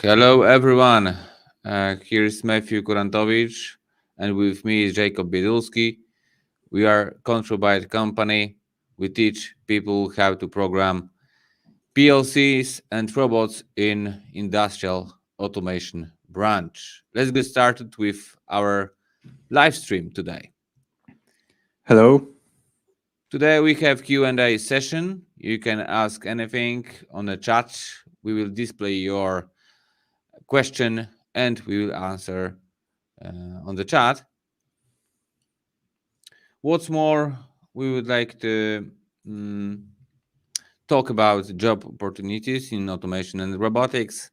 Hello, everyone. Here's Matthew Kurantovich, and with me is Jacob Biedulski. We are ControlByte company. We teach people how to program PLCs and robots in industrial automation branch. Let's get started with our live stream today. Hello. Today we have Q&A session. You can ask anything on the chat. We will display your question and we will answer on the chat. What's more, we would like to mm, talk about job opportunities in automation and robotics,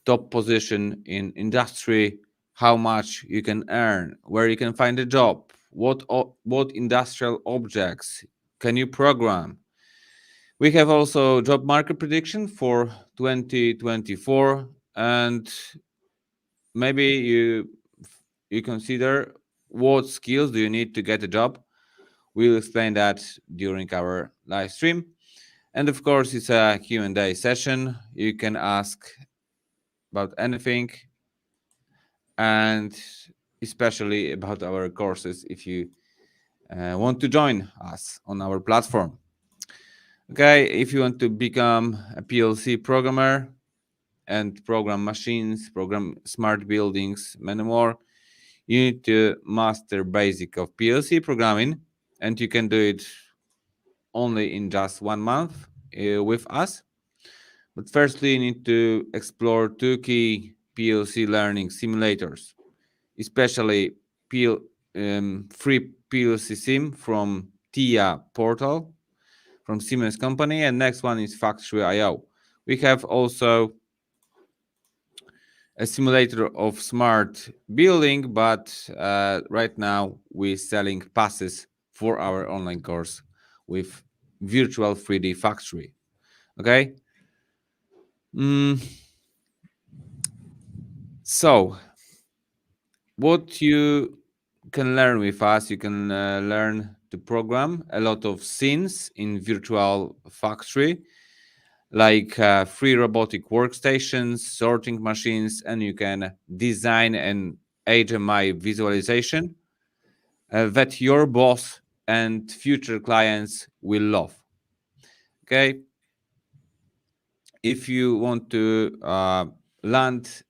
top position in industry, how much you can earn, where you can find a job, what industrial objects can you program. We have also job market prediction for 2024, and maybe you consider what skills do you need to get a job. We'll explain that during our live stream. And of course, it's a Q&A session. You can ask about anything, and especially about our courses if you want to join us on our platform. Okay, if you want to become a PLC programmer and program machines, program smart buildings, many more, you need to master basic of PLC programming, and you can do it only in just 1 month with us. But firstly, you need to explore two key PLC learning simulators, especially free PLC sim from TIA portal from Siemens company, and next one is Factory.io. We have also a simulator of smart building, but right now we're selling passes for our online course with virtual 3D factory. Okay. Mm, so what you can learn with us, you can learn to program a lot of scenes in virtual factory, like free robotic workstations, sorting machines, and you can design an HMI visualization that your boss and future clients will love. Okay. If you want to land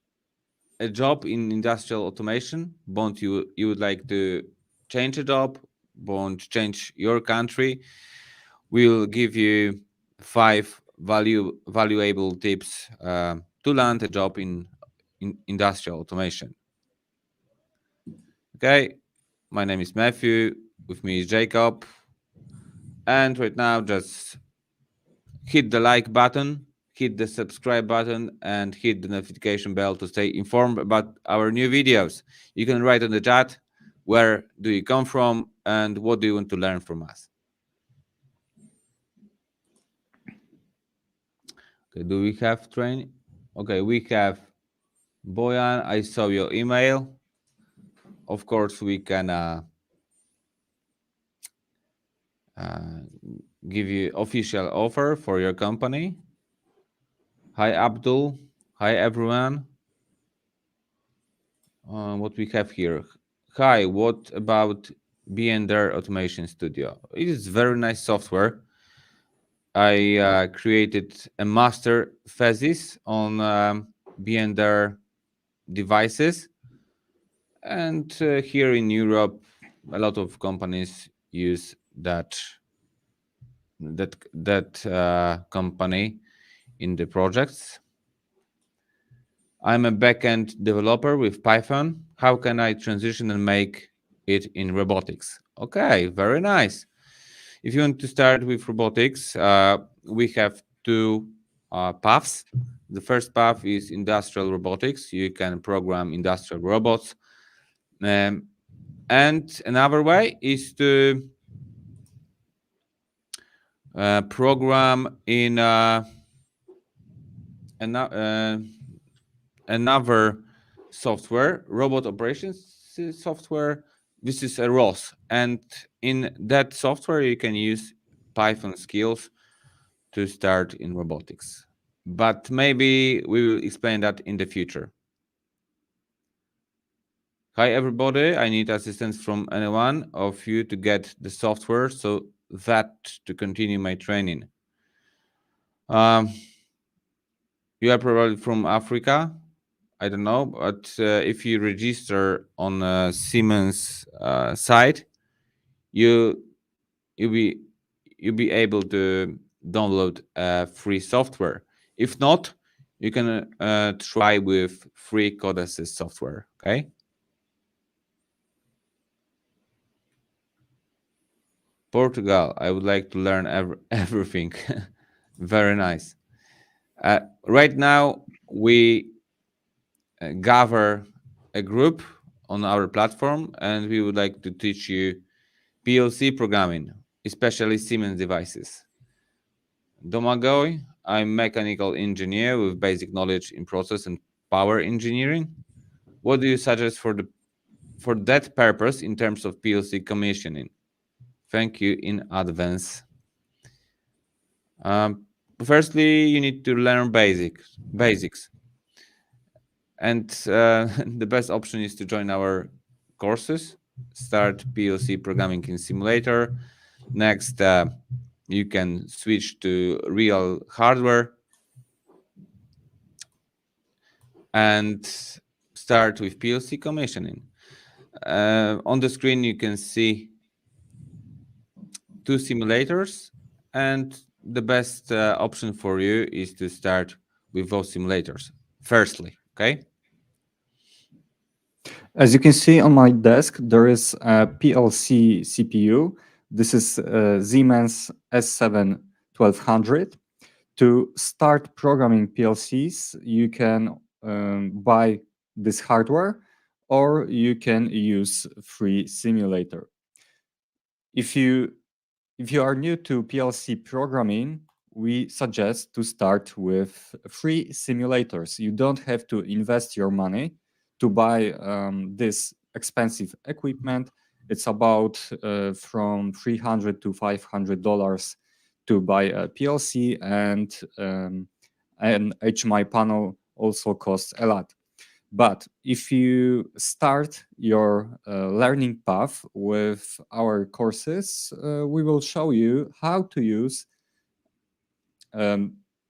a job in industrial automation, bond you would like to change a job, bond change your country, we'll give you 5 valuable tips to land a job in industrial automation. Okay, my name is Matthew, with me is Jacob, and right now just hit the like button, hit the subscribe button, and hit the notification bell to stay informed about our new videos. You can write in the chat where do you come from and what do you want to learn from us. Okay, do we have training? Okay, we have Boyan. I saw your email. Of course, we can uh, give you official offer for your company. Hi, Abdul. Hi, everyone. What we have here. Hi, what about BNDR Automation Studio? It is very nice software. I created a master thesis on BNDR devices, and here in Europe, a lot of companies use that company in the projects. I'm a backend developer with Python. How can I transition and make it in robotics? Okay, very nice. If you want to start with robotics, we have two paths. The first path is industrial robotics. You can program industrial robots. And another way is to program in another software, robot operations software. This is a ROS, and in that software you can use Python skills to start in robotics. but maybe we will explain that in the future. Hi everybody, I need assistance from anyone of you to get the software so that to continue my training. Um, you are probably from Africa, I don't know, but if you register on Siemens site, you you'll be you'll be able to download free software. If not, you can try with free code assist software. Okay. Portugal. I would like to learn everything. Very nice. Right now, we gather a group on our platform, and we would like to teach you PLC programming, especially Siemens devices. Domagoj, I'm mechanical engineer with basic knowledge in process and power engineering. What do you suggest for that purpose in terms of PLC commissioning? Thank you in advance. Um, Firstly, you need to learn basics, and the best option is to join our courses. Start PLC programming in simulator. Next, you can switch to real hardware and start with PLC commissioning. On the screen, you can see two simulators, and the best option for you is to start with those simulators firstly. Okay. As you can see on my desk, there is a PLC CPU. This is Siemens S7 1200. To start programming PLCs, you can buy this hardware or you can use free simulator. If you are new to PLC programming, we suggest to start with free simulators. You don't have to invest your money to buy this expensive equipment. It's about from $300 to $500 to buy a PLC, and an HMI panel also costs a lot. But if you start your learning path with our courses, we will show you how to use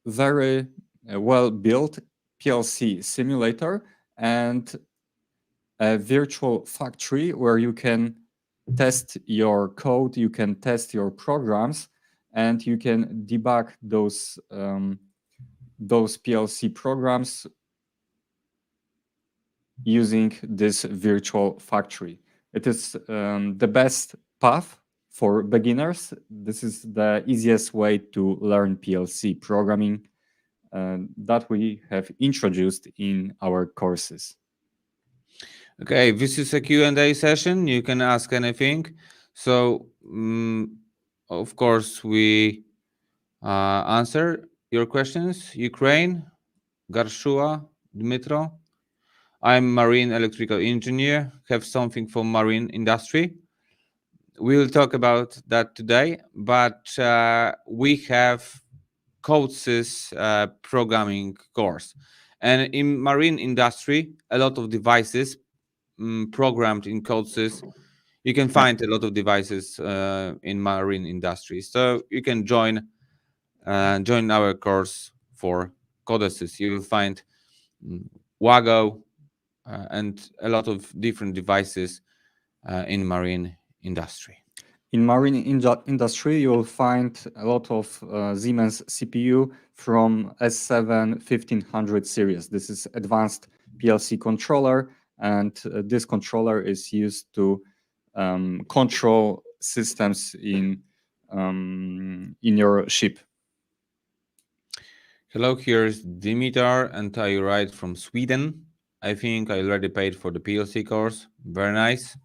very well-built PLC simulator and a virtual factory where you can test your code, you can test your programs, and you can debug those PLC programs using this virtual factory. It is the best path for beginners. This is the easiest way to learn PLC programming that we have introduced in our courses. Okay, this is a Q&A session. You can ask anything. So, of course, we answer your questions. Ukraine, Garshua, Dmitro. I'm marine electrical engineer, have something for marine industry. We'll talk about that today, but we have CodeSys programming course. And in marine industry, a lot of devices programmed in CodeSys. You can find a lot of devices in marine industry. So you can join our course for CodeSys. You will find Wago, and a lot of different devices in marine industry. In marine industry, you will find a lot of Siemens CPU from S7 1500 series. This is advanced PLC controller, and this controller is used to control systems in your ship. Hello, here's Dimitar, and I write from Sweden. I think I already paid for the PLC course. Very nice.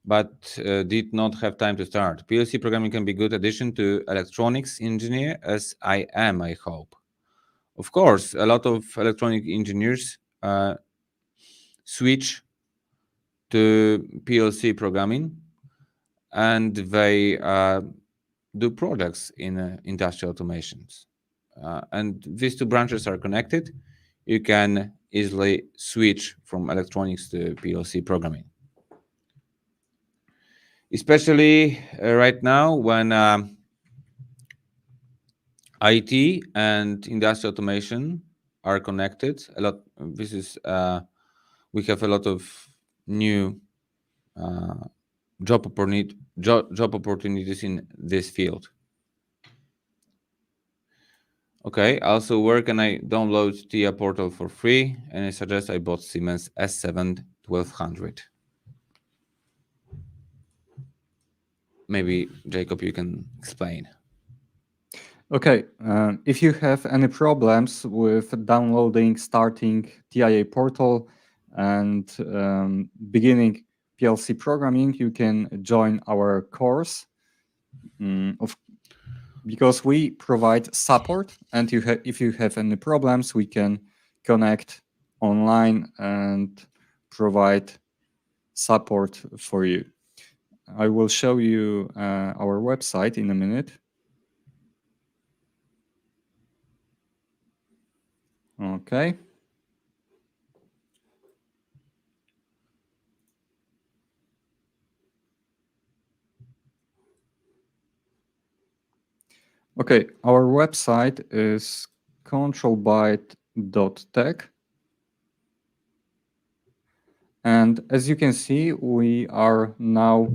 But did not have time to start. PLC programming can be good addition to electronics engineer, as I am, I hope. Of course, a lot of electronic engineers switch to PLC programming, and they do products in industrial automations. and these two branches are connected, you can easily switch from electronics to PLC programming. Especially right now when IT and industrial automation are connected. A lot. This is we have a lot of new job opportunities in this field. Okay. Also, where can I download TIA Portal for free? And I suggest I bought Siemens S7 1200. Maybe Jacob, you can explain. Okay, if you have any problems with downloading, starting TIA portal, and beginning PLC programming, you can join our course. Because we provide support, and if you have any problems, we can connect online and provide support for you. I will show you our website in a minute. Okay. Okay, our website is ControlByte.tech. And as you can see, we are now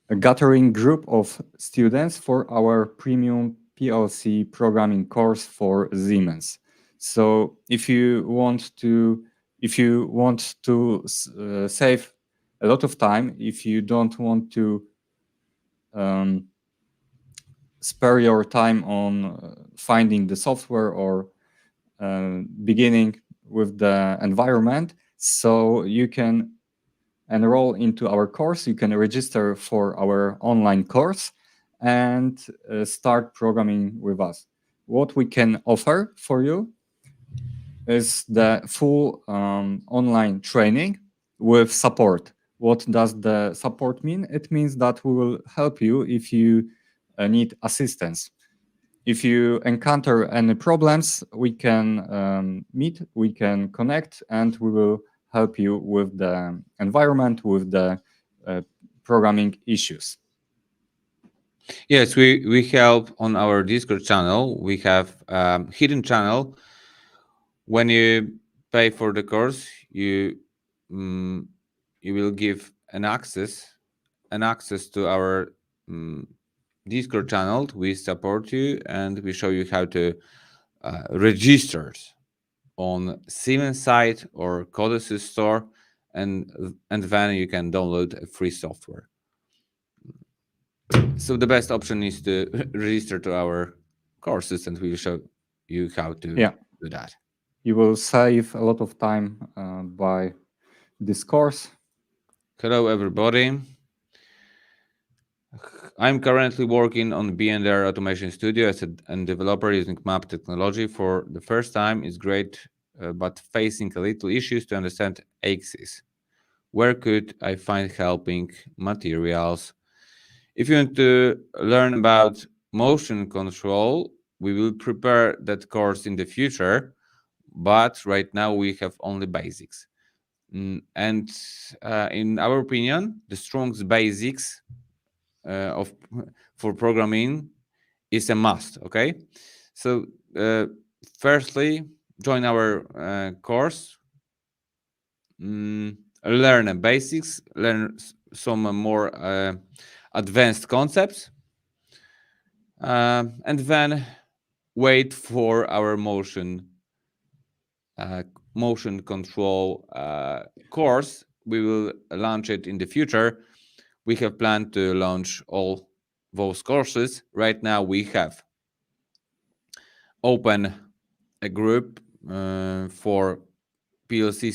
a gathering group of students for our premium PLC programming course for Siemens. So if you want to save a lot of time, if you don't want to spare your time on finding the software or beginning with the environment, so you can enroll into our course. You can register for our online course and start programming with us. What we can offer for you is the full online training with support. What does the support mean? It means that we will help you if you need assistance. If you encounter any problems, we can meet, we can connect, and we will help you with the environment, with the programming issues. Yes, we help on our Discord channel. We have hidden channel. When you pay for the course, you will give an access to our Discord channel. We support you and we show you how to register on Siemens site or Codesys store, and then you can download a free software. So the best option is to register to our courses, and we will show you how to do that. You will save a lot of time by this course. Hello, everybody. I'm currently working on B&R Automation Studio as a developer using map technology for the first time. It's great, but facing a little issues to understand axes. Where could I find helping materials? If you want to learn about motion control, we will prepare that course in the future, but right now we have only basics. And in our opinion, the strongest basics for programming is a must. Okay, so firstly, join our course, learn the basics, learn some more advanced concepts, and then wait for our motion control course. We will launch it in the future. We have planned to launch all those courses. Right now we have open a group for PLC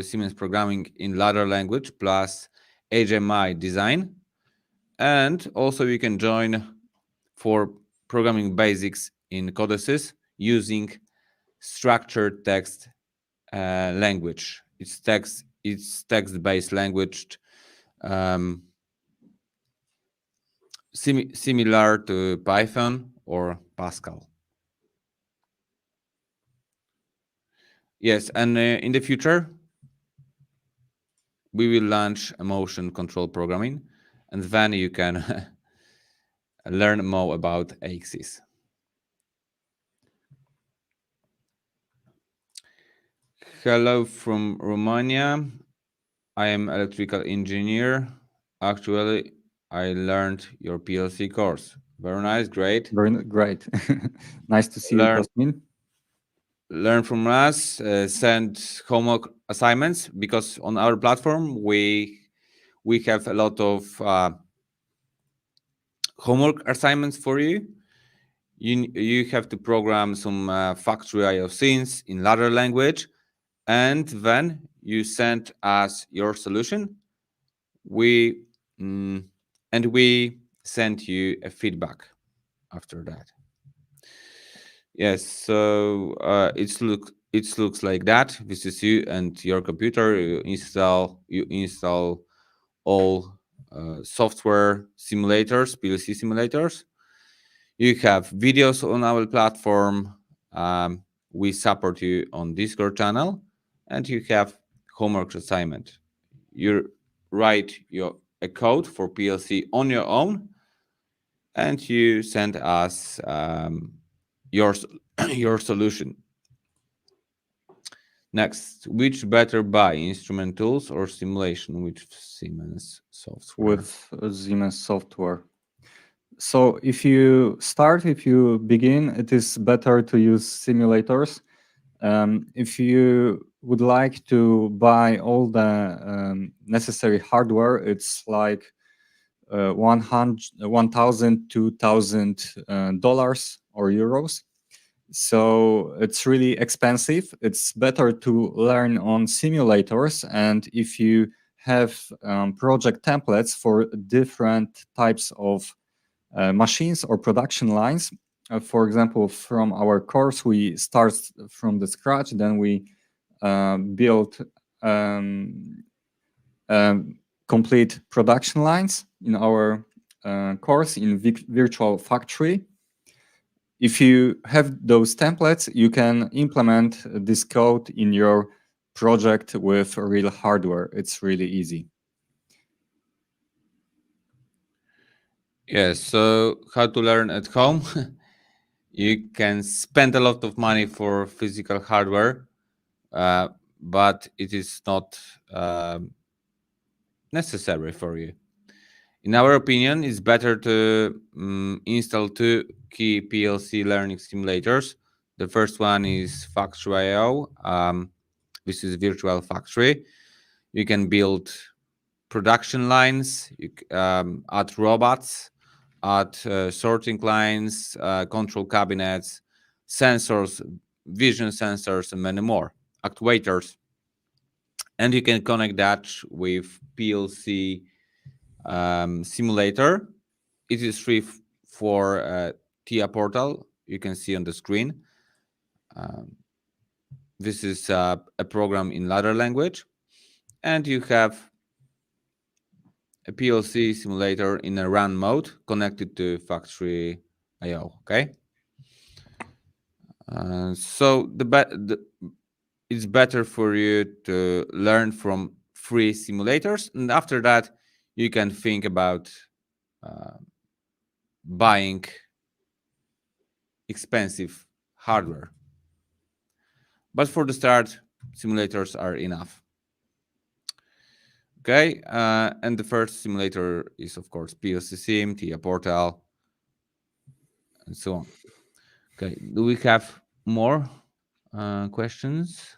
Siemens programming in ladder language plus HMI design, and also you can join for programming basics in Codesys using structured text language. It's text-based language. similar to Python or Pascal. Yes, and in the future, we will launch emotion control programming, and then you can learn more about AXIS. Hello from Romania. I am electrical engineer. Actually, I learned your PLC course. Very nice, great. Great. Nice to see you, Learn Cosmin. learn from us. Send homework assignments because on our platform we have a lot of homework assignments for you. You have to program some factory IO scenes in ladder language, and then you send us your solution. We mm, and we send you a feedback after that. Yes, so it looks like that. This is you and your computer. You install all software simulators, PLC simulators. You have videos on our platform. Um, we support you on Discord channel, and you have homework assignment. You write a code for PLC on your own, and you send us your your solution. Next, which better buy, instrument tools or simulation with Siemens software? With Siemens software. So if you begin, it is better to use simulators. If you would like to buy all the necessary hardware, it's like $1,000, $2,000 or euros. So it's really expensive. It's better to learn on simulators. And if you have project templates for different types of machines or production lines, for example, from our course, we start from the scratch, then we build complete production lines in our course in virtual factory. If you have those templates, you can implement this code in your project with real hardware. It's really easy. Yes, so how to learn at home? You can spend a lot of money for physical hardware, but it is not necessary for you. In our opinion, it's better to install two key PLC learning simulators. The first one is Factory.io. This is virtual factory. You can build production lines, add robots, add sorting lines, control cabinets, sensors, vision sensors, and many more, actuators. And you can connect that with PLC simulator. It is free for TIA portal. You can see on the screen. This is a program in ladder language, and you have a PLC simulator in a run mode connected to factory IO. Okay. So it's better for you to learn from free simulators, and after that, you can think about buying expensive hardware. But for the start, simulators are enough. Okay, and the first simulator is, of course, PLC Sim, TIA Portal, and so on. Okay, do we have more questions?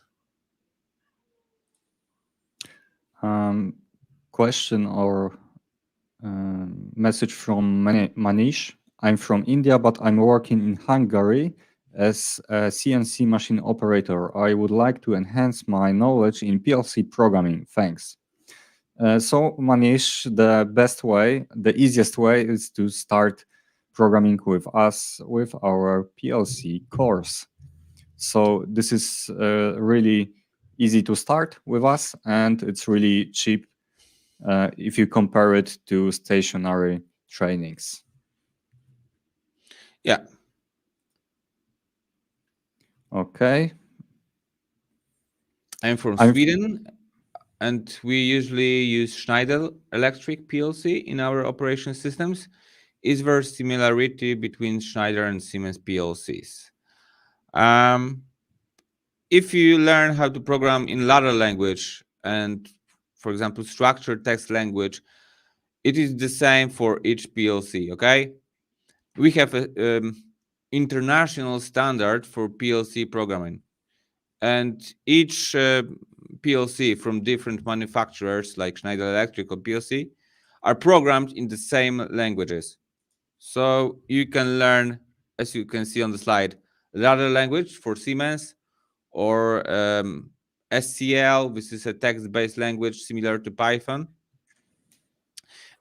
Question or message from Manish. I'm from India, but I'm working in Hungary as a CNC machine operator. I would like to enhance my knowledge in PLC programming. Thanks. So Manish, the easiest way is to start programming with us with our PLC course. So this is really easy to start with us, and it's really cheap if you compare it to stationary trainings. Yeah, Okay. I'm from I'm Sweden, and we usually use Schneider Electric PLC in our operation systems. Is there similarity between Schneider and Siemens PLCs? Um, if you learn how to program in ladder language and, for example, structured text language, it is the same for each PLC. Okay, we have a international standard for PLC programming, and each PLC from different manufacturers like Schneider Electric or PLC are programmed in the same languages. So you can learn, as you can see on the slide, ladder language for Siemens, or SCL. This is a text-based language similar to Python,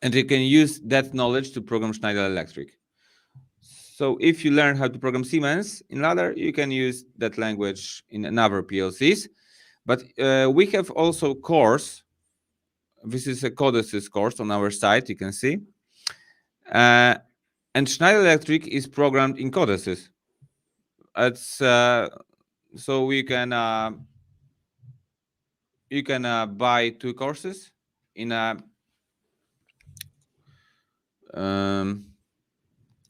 and you can use that knowledge to program Schneider Electric. So if you learn how to program Siemens in ladder, you can use that language in another PLCs. But we have also course. This is a codices course on our site. You can see, uh, and Schneider Electric is programmed in codices. It's so you can buy two courses in a um,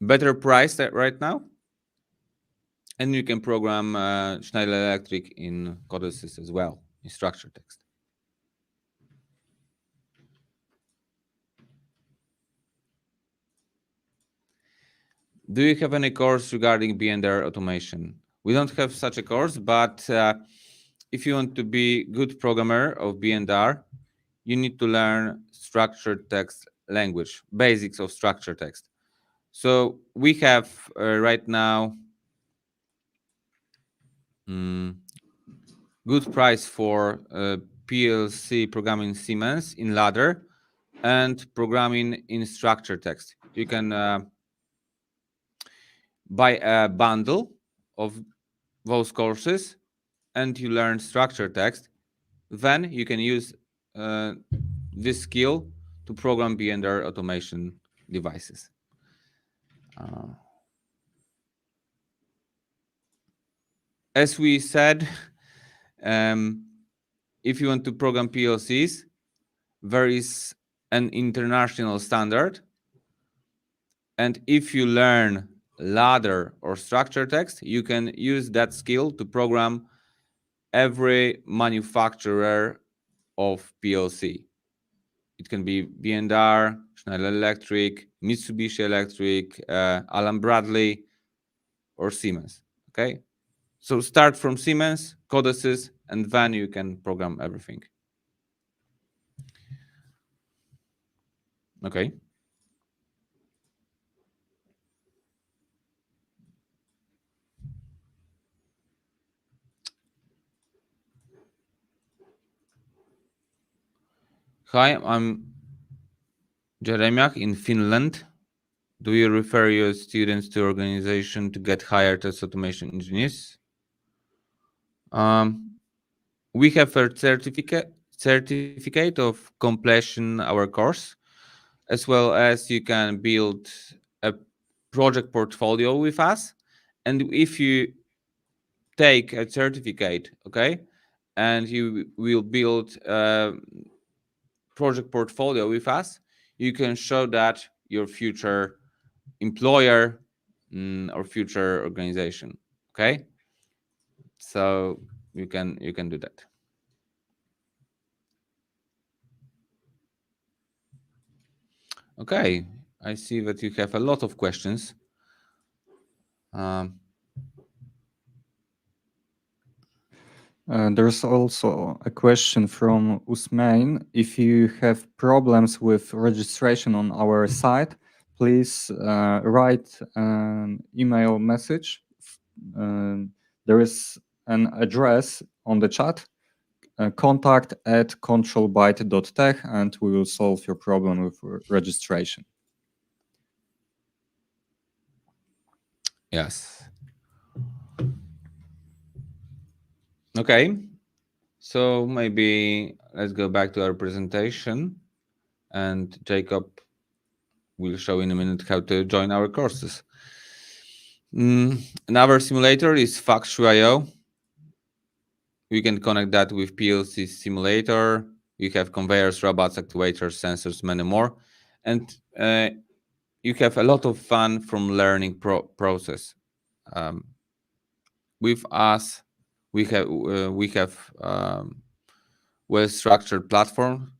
better price right now, and you can program Schneider Electric in codices as well, in structured text. Do you have any course regarding BNR automation? We don't have such a course, but if you want to be good programmer of BNR, you need to learn structured text language, basics of structured text. So we have right now good price for PLC programming Siemens in ladder and programming in structured text. You can buy a bundle of those courses and you learn structured text. Then you can use this skill to program BNR automation devices. As we said, if you want to program PLCs, there is an international standard. And if you learn ladder or structured text, you can use that skill to program every manufacturer of PLC. It can be B&R, Schneider Electric, Mitsubishi Electric, Allen Bradley, or Siemens. Okay, so start from Siemens, codices, and then you can program everything. Okay. Hi, I'm Jeremiak in Finland. Do you refer your students to organization to get hired as automation engineers? We have a certificate of completion our course, as well as you can build a project portfolio with us. And if you take a certificate, okay, and you will build a project portfolio with us, you can show that your future employer or future organization. Okay, so you can do that. Okay, I see that you have a lot of questions. Um, There's also a question from Usmain. If you have problems with registration on our site, please write an email message. There is an address on the chat, contact@controlbyte.tech, and we will solve your problem with registration. yes. Okay, so maybe let's go back to our presentation, and Jacob will show in a minute how to join our courses. Another simulator is Factory.io. You can connect that with PLC simulator. You have conveyors, robots, actuators, sensors, many more. And you have a lot of fun from learning process. Um, with us, we have well-structured platform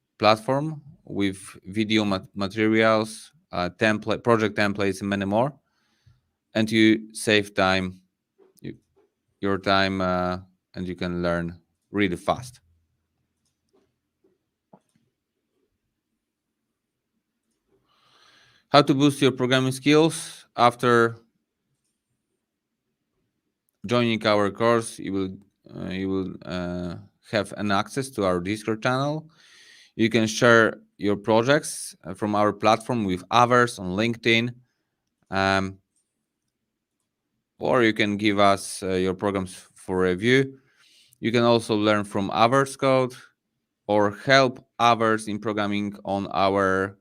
with video materials, project templates, and many more. And you save time, your time, and you can learn really fast. How to boost your programming skills? After joining our course, you will have an access to our Discord channel. You can share your projects from our platform with others on LinkedIn, um, or you can give us your programs for review. You can also learn from others' code or help others in programming on our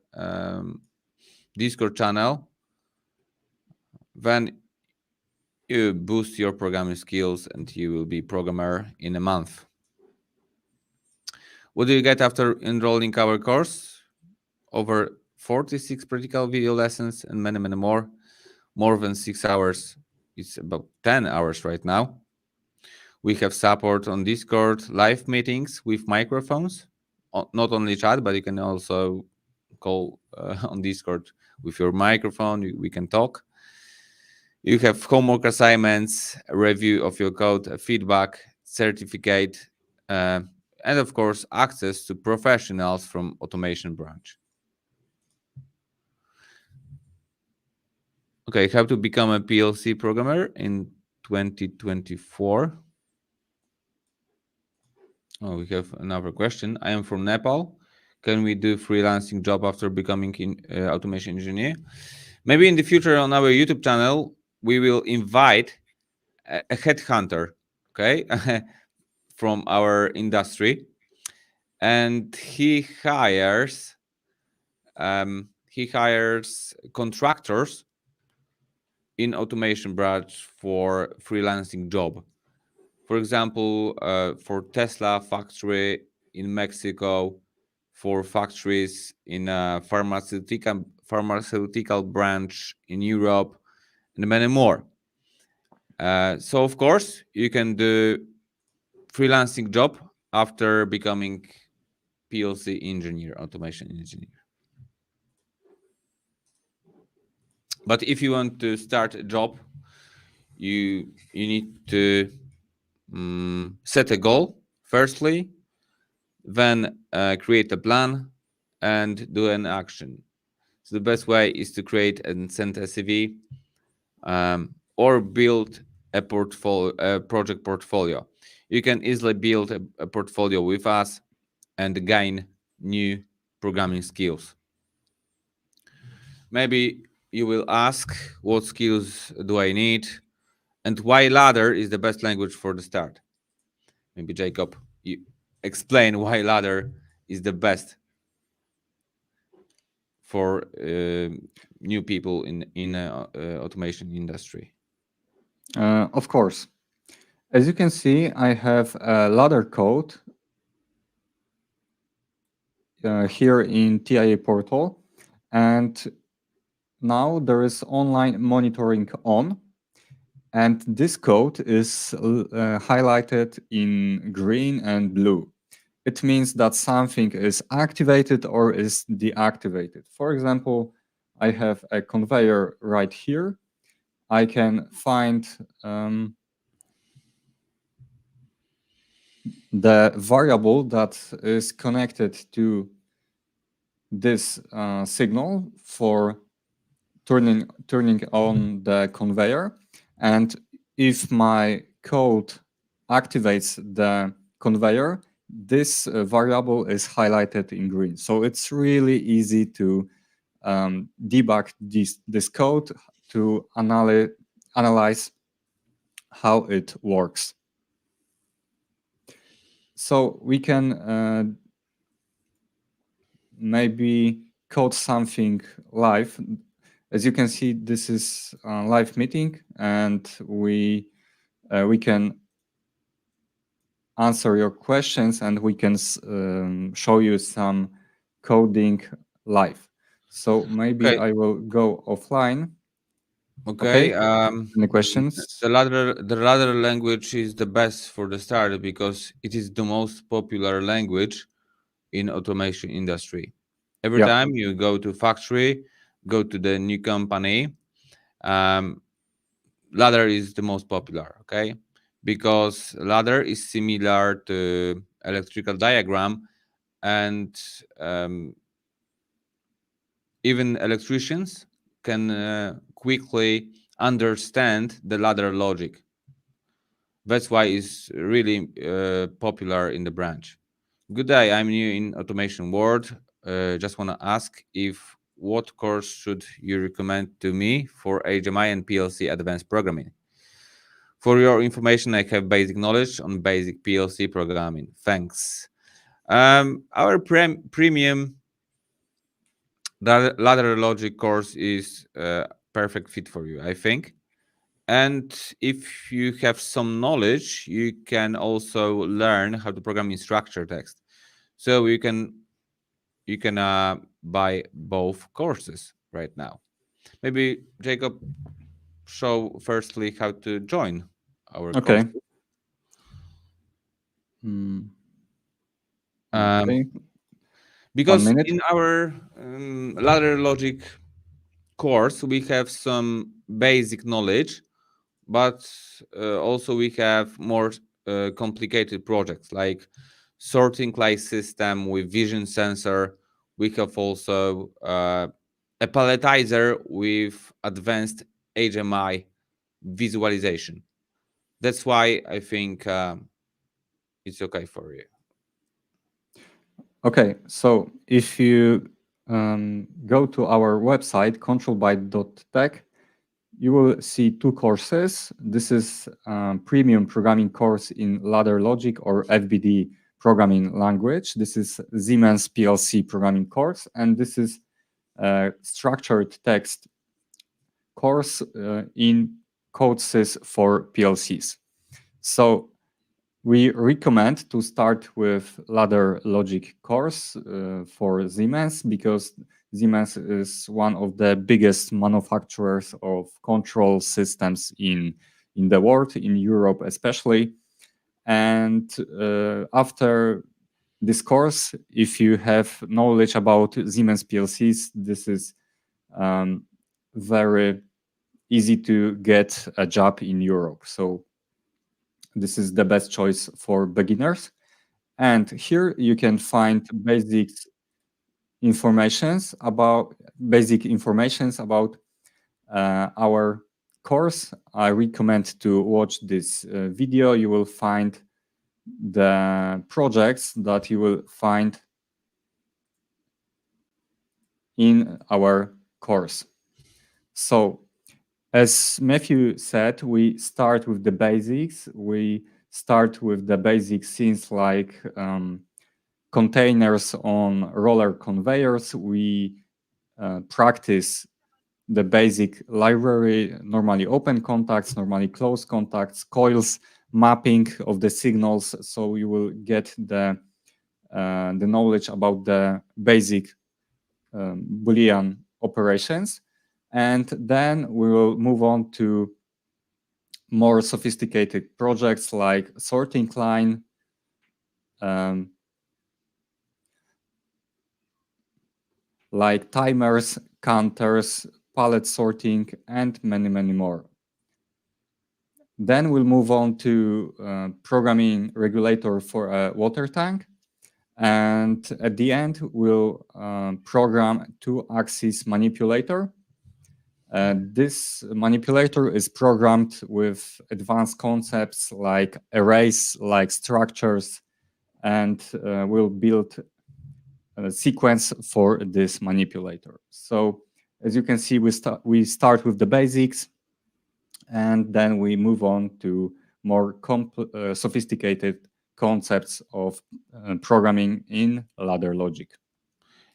Discord channel. Then you boost your programming skills and you will be programmer in a month. What do you get after enrolling our course? Over 46 practical video lessons and many, many more. More than 6 hours. It's about 10 hours right now. We have support on Discord, live meetings with microphones. Not only chat, but you can also call on Discord with your microphone. We can talk. You have homework assignments, a review of your code, a feedback, certificate, and of course, access to professionals from automation branch. Okay, how to become a PLC programmer in 2024? Oh, we have another question. I am from Nepal. Can we do freelancing job after becoming automation engineer? Maybe in the future on our YouTube channel, we will invite a headhunter, okay, from our industry, and he hires contractors in automation branch for freelancing job. For example, for Tesla factory in Mexico, for factories in a pharmaceutical branch in Europe, and many more. So of course, you can do freelancing job after becoming PLC engineer, automation engineer. But if you want to start a job, you need to set a goal firstly, then create a plan and do an action. So the best way is to create and send a CV, or build a project portfolio. You can easily build a portfolio with us and gain new programming skills. Maybe you will ask, what skills do I need, and why ladder is the best language for the start? Maybe Jacob, you explain why ladder is the best for new people in automation industry. Of course. As you can see, I have a ladder code here in TIA portal, and now there is online monitoring on, and this code is highlighted in green and blue. It means that something is activated or is deactivated. For example, I have a conveyor right here. I can find the variable that is connected to this signal for turning on the conveyor, and if my code activates the conveyor, this variable is highlighted in green. So it's really easy to debug this code to analyze how it works. So we can maybe code something live. As you can see, this is a live meeting, and we can answer your questions, and we can show you some coding live. So maybe Okay. I will go offline. Okay. Okay. Any questions? The ladder language is the best for the start because it is the most popular language in automation industry. Every Yeah. time you go to factory, go to the new company, um, ladder is the most popular. Okay, because ladder is similar to electrical diagram, and um, even electricians can quickly understand the ladder logic. That's why it's really popular in the branch. Good day, I'm new in automation world. Just want to ask if what course should you recommend to me for HMI and PLC advanced programming? For your information, I have basic knowledge on basic PLC programming. Thanks. Our premium ladder logic course is a perfect fit for you, I think. And if you have some knowledge, you can also learn how to program in structured text. So you can buy both courses right now. Maybe Jacob show firstly how to join our course. Okay. Mm, Um, okay. One because minute. in our ladder logic course we have some basic knowledge, but also we have more complicated projects like sorting light system with vision sensor. We have also a palletizer with advanced HMI visualization. That's why I think it's okay for you. Okay. So if you go to our website, ControlByte.tech, you will see two courses. This is premium programming course in ladder logic or FBD programming language. This is Siemens PLC programming course, and this is structured text course in CodeSys for PLCs. So we recommend to start with ladder logic course for Siemens because Siemens is one of the biggest manufacturers of control systems in the world, in Europe especially. And after this course, if you have knowledge about Siemens PLCs, this is um, very easy to get a job in Europe. So this is the best choice for beginners. And here you can find basic informations about our course. I recommend to watch this video. You will find the projects that you will find in our course. So as Matthew said, we start with the basics. We start with the basic things like containers on roller conveyors. We practice the basic library, normally open contacts, normally closed contacts, coils, mapping of the signals. So you will get the knowledge about the basic Boolean operations. And then we will move on to more sophisticated projects like sorting line, um, like timers, counters, pallet sorting, and many, many more. Then we'll move on to programming regulator for a water tank. And at the end, we'll program two-axis manipulator. This manipulator is programmed with advanced concepts like arrays, like structures, and we'll build a sequence for this manipulator. So as you can see, we start with the basics, and then we move on to more sophisticated concepts of programming in ladder logic.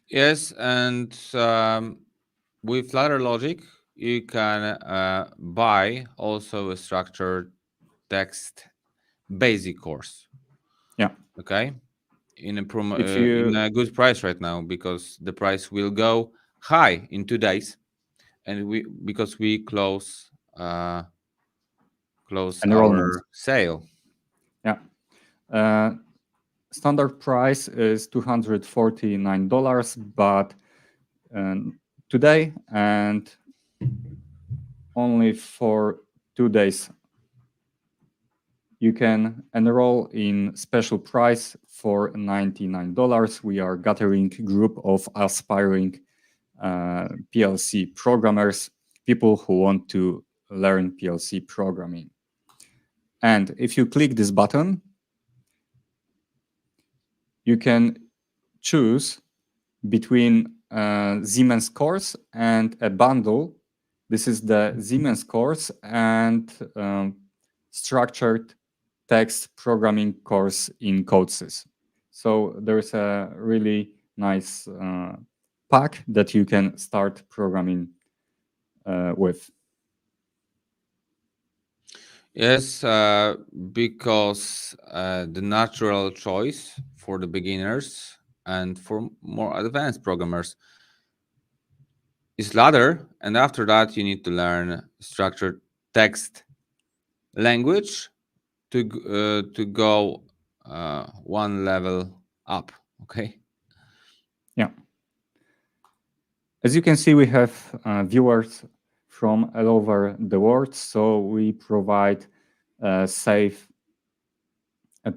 Yes, and with ladder logic you can buy also a structured text basic course. Yeah. Okay, If in you a good price right now, because the price will go high in 2 days, and we because we close enrollment, our sale. yeah. Uh, Standard price is $249, but today and only for 2 days you can enroll in special price for $99. We are gathering group of aspiring PLC programmers, people who want to learn PLC programming. And if you click this button, you can choose between Siemens course and a bundle. This is the Siemens course and structured text programming course in Codesys. So there's a really nice pack that you can start programming with. Yes, because the natural choice for the beginners and for more advanced programmers is ladder, and after that you need to learn structured text language to go one level up. Okay. Yeah. As you can see, we have viewers from all over the world, so we provide safe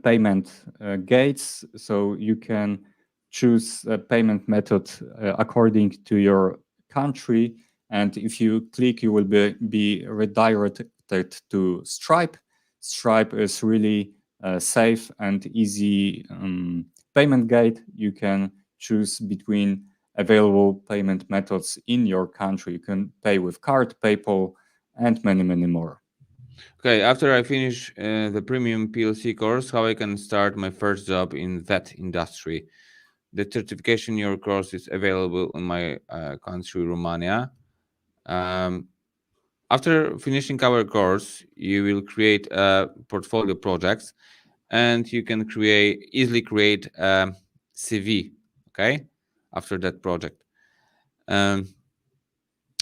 payment gates, so you can choose a payment method according to your country. And if you click, you will be redirected to Stripe. Stripe is really safe and easy payment gate. You can choose between available payment methods in your country. You can pay with card, PayPal, and many, many more. Okay, after I finish the premium PLC course, how I can start my first job in that industry? The certification your course is available in my country, Romania. Um, After finishing our course, you will create a portfolio projects, and you can easily create a CV. Okay, after that project, um,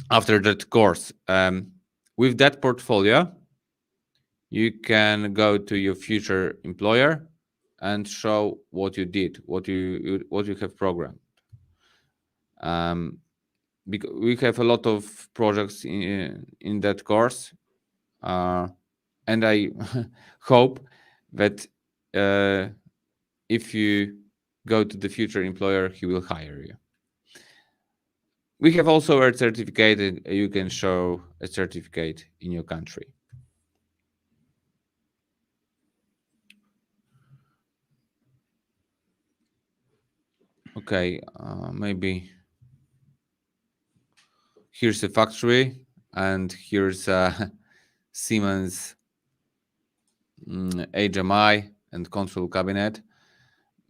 after that course, with that portfolio, you can go to your future employer and show what you did, what you have programmed. Um, because we have a lot of projects in that course, and I hope that if you go to the future employer, he will hire you. We have also a certificate, and you can show a certificate in your country. Okay, maybe here's a factory, and here's a Siemens HMI and control cabinet.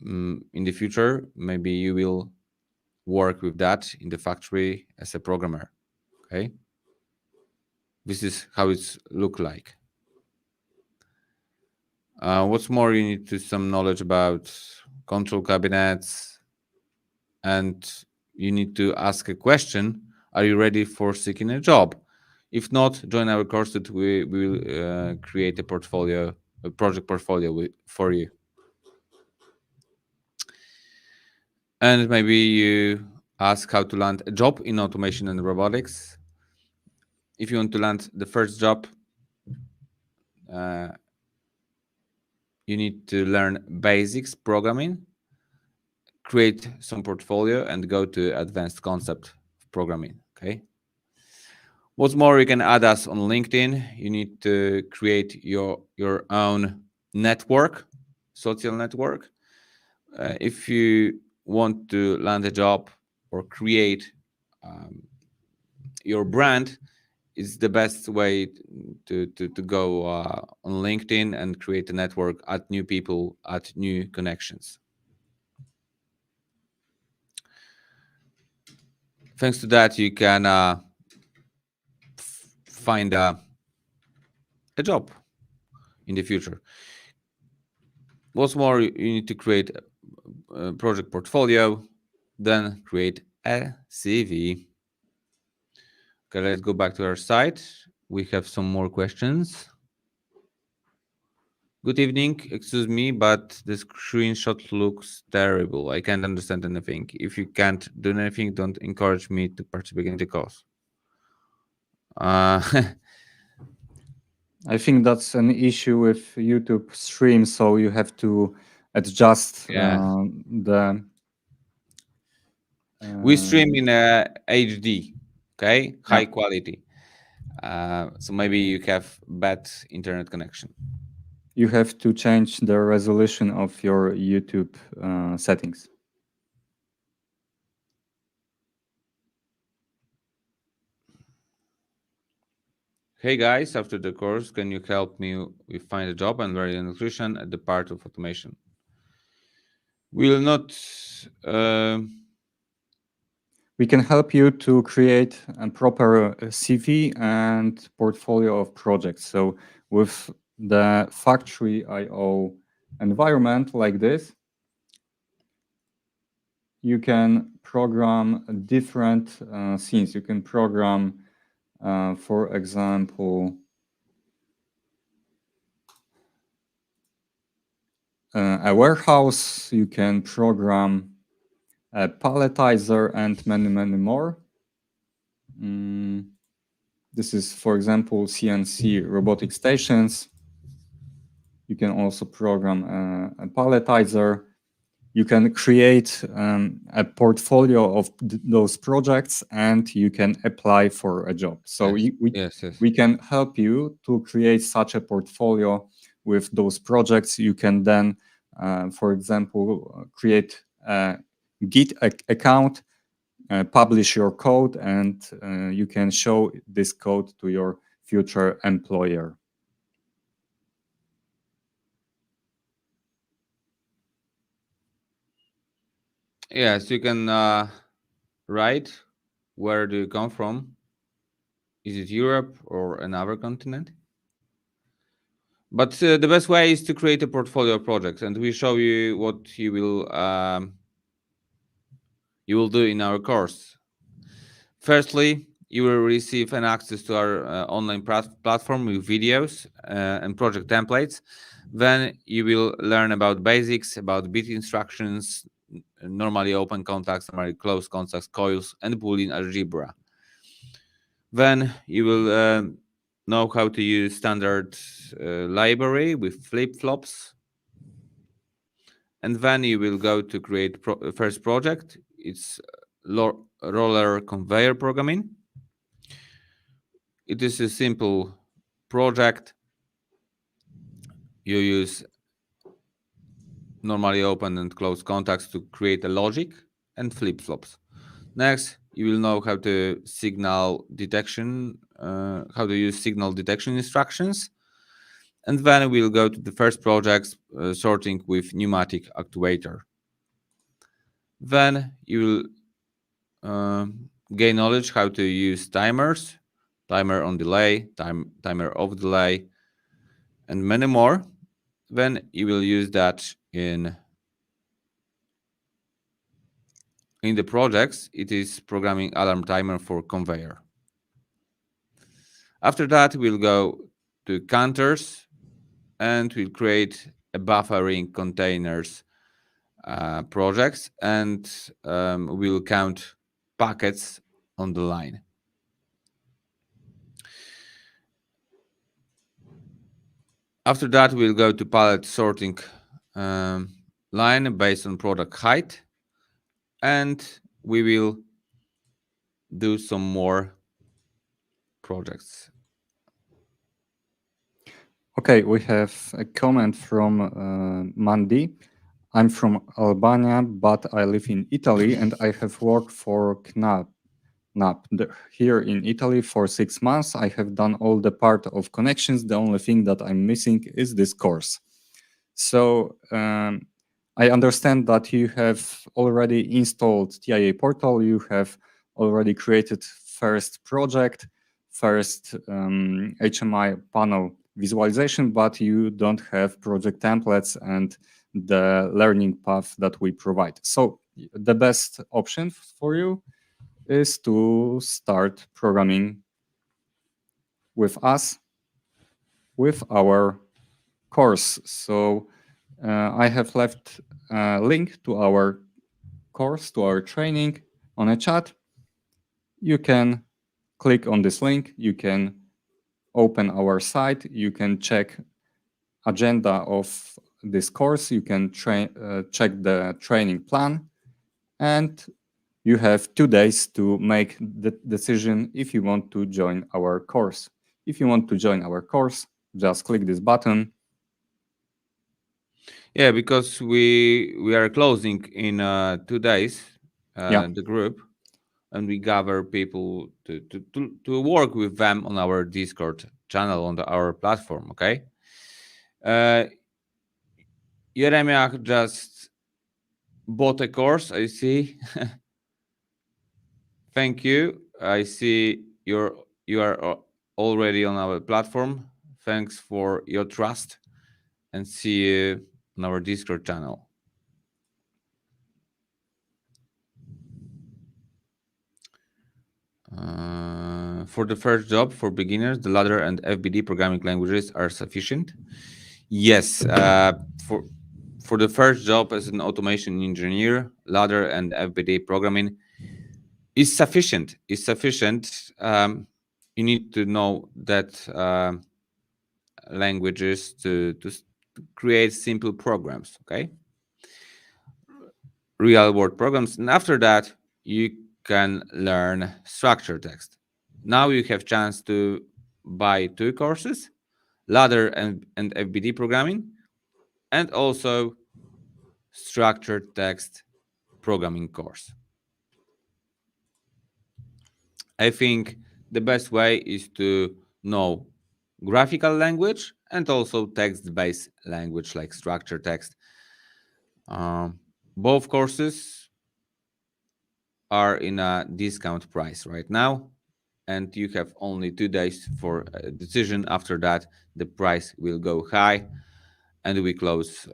In the future, maybe you will work with that in the factory as a programmer. Okay, this is how it's look like. What's more, you need to some knowledge about control cabinets, and you need to ask a question: are you ready for seeking a job? If not, join our course that we will create a project portfolio for you. And maybe you ask how to land a job in automation and robotics. If you want to land the first job, uh, you need to learn basics programming, create some portfolio, and go to advanced concept of programming. Okay. What's more, you can add us on LinkedIn. You need to create your own network, social network. If you want to land a job or create your brand, is the best way to go on LinkedIn and create a network, add new people, add new connections. Thanks to that, you can find a job in the future. What's more, you need to create a project portfolio, then create a CV. Okay, let's go back to our site. We have some more questions. Good evening, excuse me, but the screenshot looks terrible. I can't understand anything. If you can't do anything, don't encourage me to participate in the course. I think that's an issue with YouTube stream, so you have to adjust Yeah. the. We stream in HD, okay, high Yeah. quality. So maybe you have bad internet connection. You have to change the resolution of your YouTube settings. Hey guys, after the course, can you help me with find a job and learn nutrition at the part of automation? We will not. We can help you to create a proper CV and portfolio of projects. So with the factory IO environment like this, you can program different scenes. You can program, for example, a warehouse. You can program a palletizer and many more. This is, for example, CNC robotic stations. You can also program a palletizer. You can create a portfolio of those projects, and you can apply for a job. So yes. we can help you to create such a portfolio with those projects. You can then, for example, create a Git account, publish your code, and you can show this code to your future employer. Yes, you can write where do you come from? Is it Europe or another continent? But the best way is to create a portfolio of projects, and we show you what you will do in our course. Firstly, you will receive an access to our online platform with videos and project templates. Then you will learn about basics, about bit instructions, normally open contacts, normally closed contacts, coils, and Boolean algebra. Then you will know how to use standard library with flip-flops. And then you will go to create first project. It's roller conveyor programming. It is a simple project. You use normally open and closed contacts to create a logic and flip-flops. Next, you will know how to signal detection, how to use signal detection instructions. And then we'll go to the first projects, sorting with pneumatic actuator. Then you will gain knowledge how to use timers, timer on delay, timer off delay, and many more. Then you will use that in the projects. It is programming alarm timer for conveyor. After that, we'll go to counters, and we'll create a buffering containers projects, and we'll count packets on the line. After that, we'll go to pallet sorting line based on product height, and we will do some more projects. Okay, we have a comment from Mandy. I'm from Albania, but I live in Italy, and I have worked for KNAP here in Italy for 6 months. I have done all the part of connections. The only thing that I'm missing is this course. So I understand that you have already installed TIA portal. You have already created first project first HMI panel visualization, but you don't have project templates and the learning path that we provide. So the best option for you is to start programming with us, with our course. So I have left a link to our course, to our training on a chat. You can click on this link, you can open our site, you can check agenda of this course, you can check the training plan, and you have 2 days to make the decision if you want to join our course. If you want to join our course, just click this button. Yeah, because we are closing in 2 days Yeah. the group, and we gather people to work with them on our Discord channel on our platform. Okay. Uh, Jeremiah just bought a course. I see. Thank you. I see you are already on our platform. Thanks for your trust, and see you on our Discord channel. For the first job for beginners, the ladder and FBD programming languages are sufficient. Yes, for the first job as an automation engineer, ladder and FBD programming is sufficient. Is sufficient. You need to know that languages to create simple programs. Okay, real world programs, and after that you can learn structured text. Now you have chance to buy 2 courses, ladder and FBD programming, and also structured text programming course. I think the best way is to know graphical language and also text-based language like structured text. Both courses are in a discount price right now, and you have only 2 days for a decision. After that, the price will go high, and we close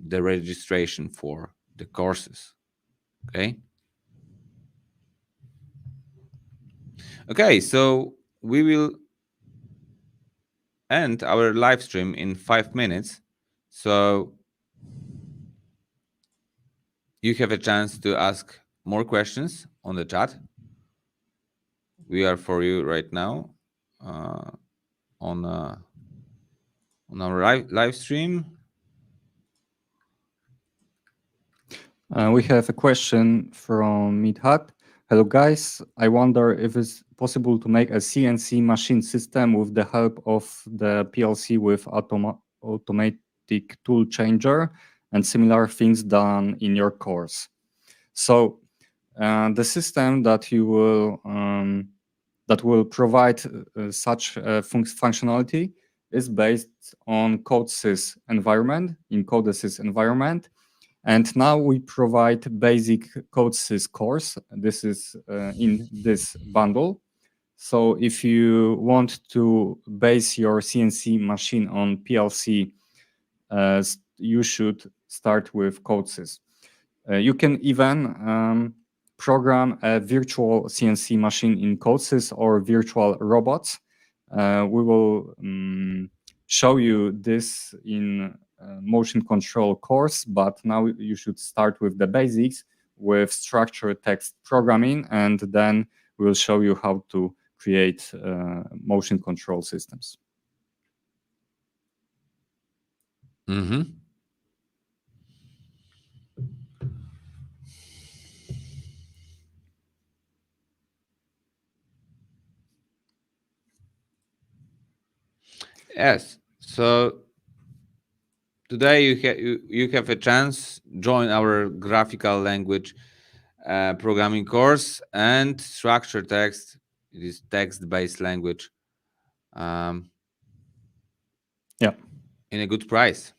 the registration for the courses. Okay. Okay, so we will end our live stream in 5 minutes. So you have a chance to ask more questions on the chat. We are for you right now on our live stream. We have a question from Midhat. Hello guys, I wonder if it's possible to make a CNC machine system with the help of the PLC with automatic tool changer and similar things done in your course. So the system that you will provide such functionality is based on CodeSys environment, in CodeSys environment. And now we provide basic CodeSys course. This is in this bundle. So if you want to base your CNC machine on PLC, you should start with CodeSys. You can even program a virtual CNC machine in CodeSys or virtual robots. We will show you this in motion control course, but now you should start with the basics with structured text programming, and then we'll show you how to create motion control systems. Mm-hmm. Yes. So today you have a chance join our graphical language programming course and structured text. It is text-based language. Yeah. In a good price.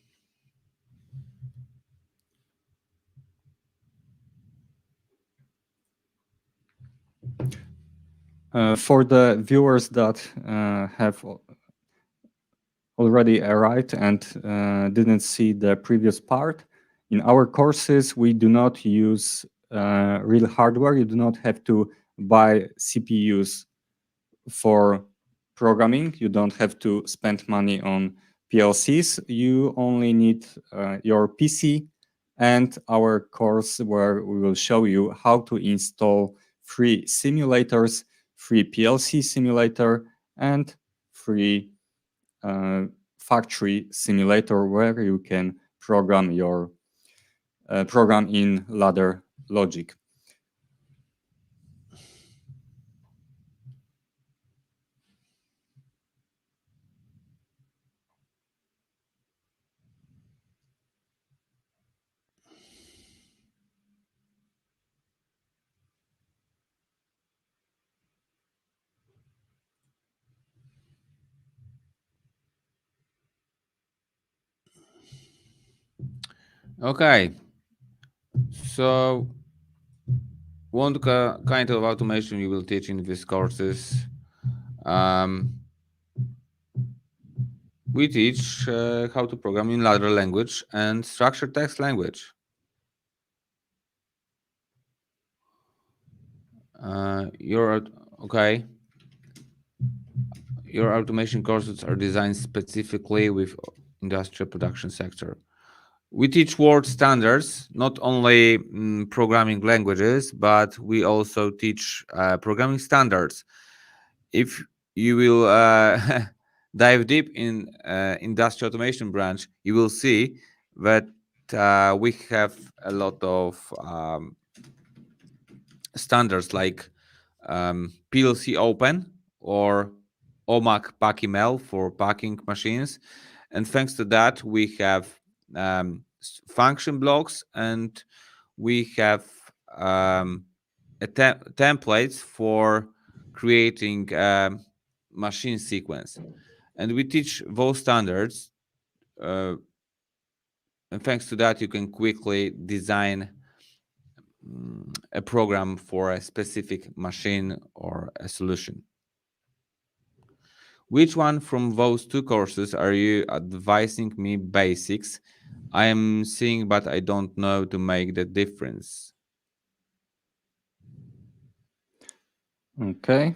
For the viewers that have already arrived and didn't see the previous part, in our courses, we do not use real hardware. You do not have to buy CPUs for programming. You don't have to spend money on PLCs. You only need your PC and our course where we will show you how to install free simulators, free PLC simulator, and free factory simulator where you can program your program in ladder logic. Okay, so one kind of automation we will teach in these courses. Um, we teach how to program in ladder language and structured text language. Your okay. Your automation courses are designed specifically with industrial production sector. We teach world standards, not only programming languages, but we also teach programming standards. If you will dive deep in industrial automation branch, you will see that we have a lot of standards like PLC Open or OMAC PackML for packing machines. And thanks to that, we have function blocks and we have templates for creating machine sequence. And we teach those standards. And thanks to that, you can quickly design a program for a specific machine or a solution. Which one from those two courses are you advising me basics? I am seeing, but I don't know to make the difference. Okay.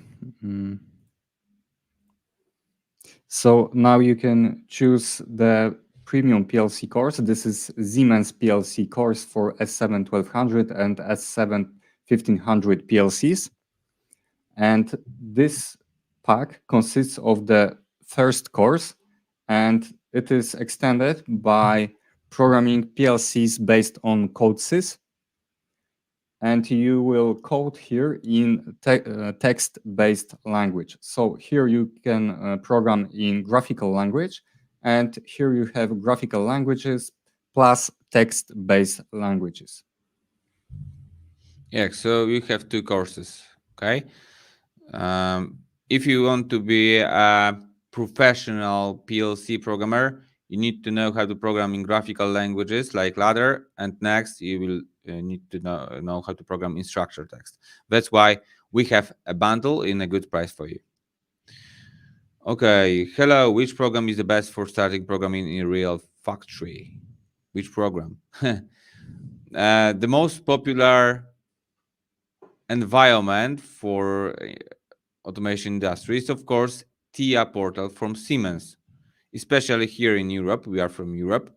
So now you can choose the premium PLC course. This is Siemens PLC course for S7 1200 and S7 1500 PLCs. And this pack consists of the first course, and it is extended by programming PLCs based on CodeSys. And you will code here in text-based language. So here you can program in graphical language, and here you have graphical languages plus text-based languages. Yeah, so you have two courses, okay? If you want to be a professional PLC programmer, you need to know how to program in graphical languages like ladder, and next you will need to know how to program in structured text. That's why we have a bundle in a good price for you. Okay, hello, which program is the best for starting programming in real factory? Which program? The most popular environment for automation industry is, of course, TIA portal from Siemens, especially here in Europe. We are from Europe,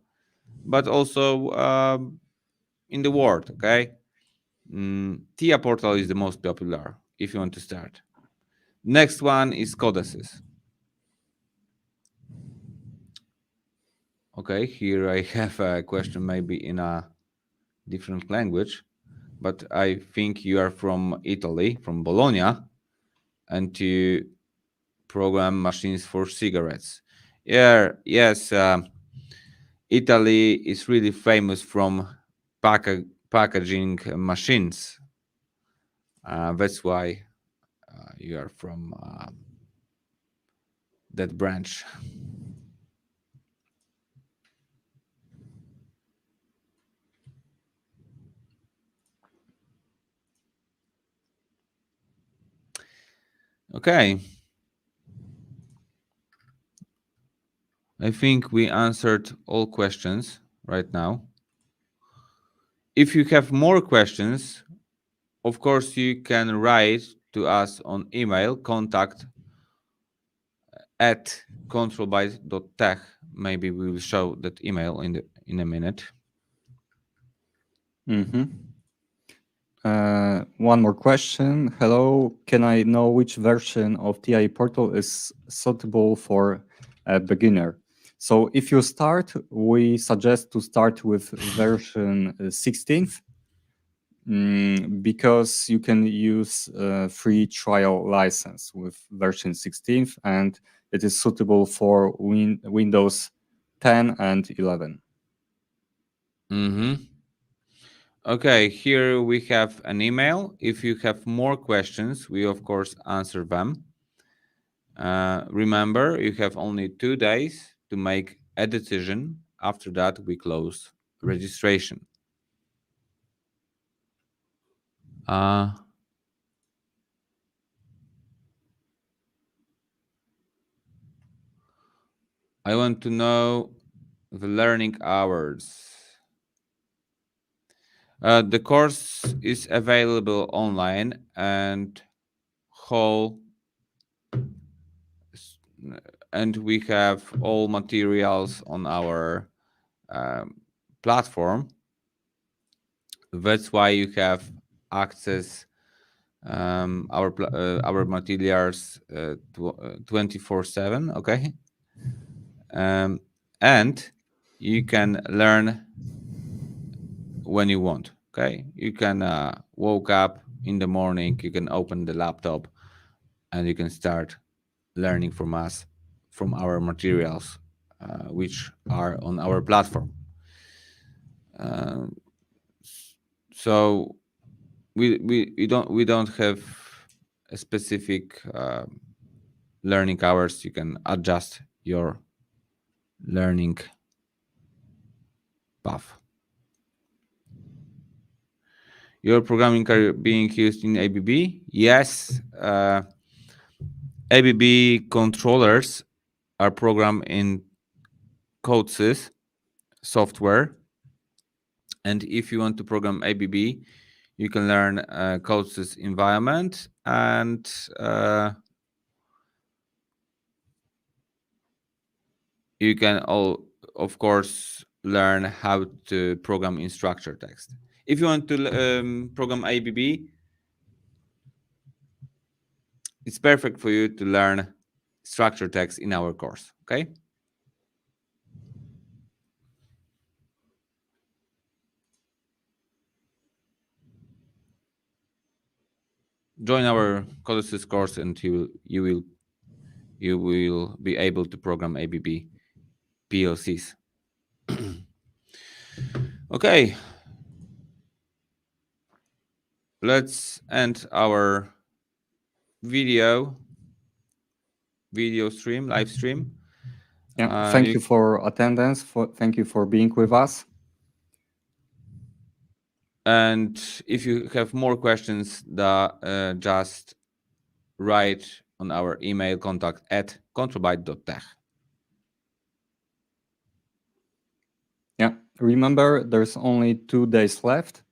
but also in the world, okay? TIA portal is the most popular if you want to start. Next one is Codesys. Okay, here I have a question maybe in a different language, but I think you are from Italy, from Bologna, and you program machines for cigarettes. Yeah, yes, Italy is really famous from packaging machines. That's why you are from that branch. Okay. I think we answered all questions right now. If you have more questions, of course, you can write to us on email, contact at controlbyte.tech. Maybe we will show that email in a minute. Mm-hmm. One more question. Hello, can I know which version of TI Portal is suitable for a beginner? So if you start, we suggest to start with version 16th, because you can use a free trial license with version 16th, and it is suitable for Windows 10 and 11. Mm-hmm. Okay, here we have an email. If you have more questions, we of course answer them. Remember, you have only 2 days to make a decision. After that, we close registration. Uh, I want to know the learning hours. The course is available online and whole, and we have all materials on our platform. That's why you have access our materials 24/7. Okay, and you can learn when you want. Okay, you can woke up in the morning, you can open the laptop, and you can start learning from us, from our materials, which are on our platform. So we don't have a specific learning hours. You can adjust your learning path. Your programming career being used in ABB? Yes. ABB controllers are programmed in CodeSys software. And if you want to program ABB, you can learn CodeSys environment, and you can of course learn how to program in structured text. If you want to program ABB, it's perfect for you to learn structured text in our course. Okay. Join our CodeSys course, and you will be able to program ABB PLCs. Okay. Let's end our video stream, live stream. Yeah, thank you for attendance. Thank you for being with us. And if you have more questions, just write on our email, contact at ControlByte.tech. Yeah, remember there's only 2 days left,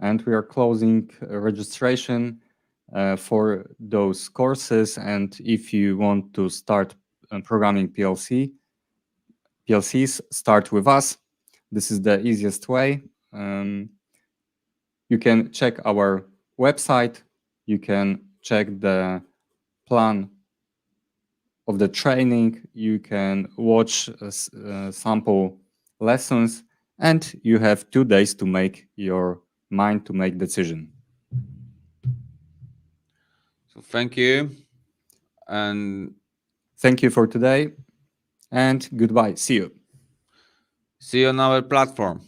and we are closing registration for those courses. And if you want to start programming PLCs, start with us. This is the easiest way. You can check our website. You can check the plan of the training. You can watch sample lessons, and you have 2 days to make your mind to make decision. So thank you, and thank you for today, and goodbye. See you. see you on our platform.